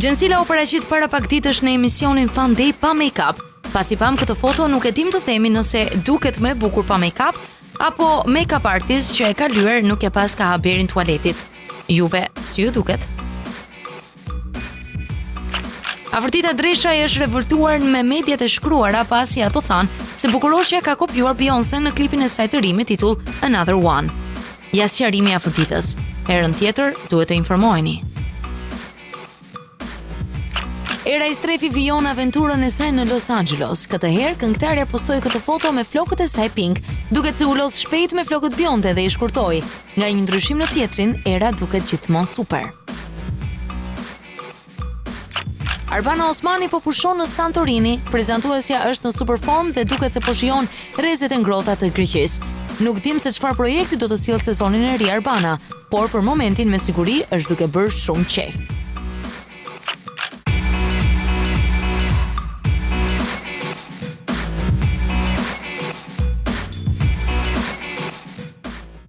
Gjensila u paraqit para pak ditësh në emisionin Fun Day pa make-up. Pasi pam këtë foto, nuk e dim të themi nëse duket më bukur pa make-up apo make-up artist që e ka lyer nuk e pas ka haberin tualetit. Juve, si ju duket? Afërtita Dreshaj është revoltuar me mediat e shkruara pasi ato thanë se bukuroshja ka kopjuar Beyoncé në klipin e saj të ri me titull Another One. Ja sqarimi i afërtitës. Herën tjetër duhet të informoheni. Era i strefi vijon aventurën e saj në Los Angeles. Këtë herë këngëtarja postoi këtë foto me flokët e saj pink, duket se u lodh shpejt me flokët bjonde dhe i shkurtoi. Nga një ndryshim në tjetrin, Era duket gjithmonë super. Arbana Osmani po pushon në Santorini, prezantuesja është në superform dhe duket se po shijon rrezet e ngrohta të Greqisë. Nuk dim se çfarë projekti do të sjellë sezonin e ri Arbana, por për momentin me siguri është duke bërë shumë qejf.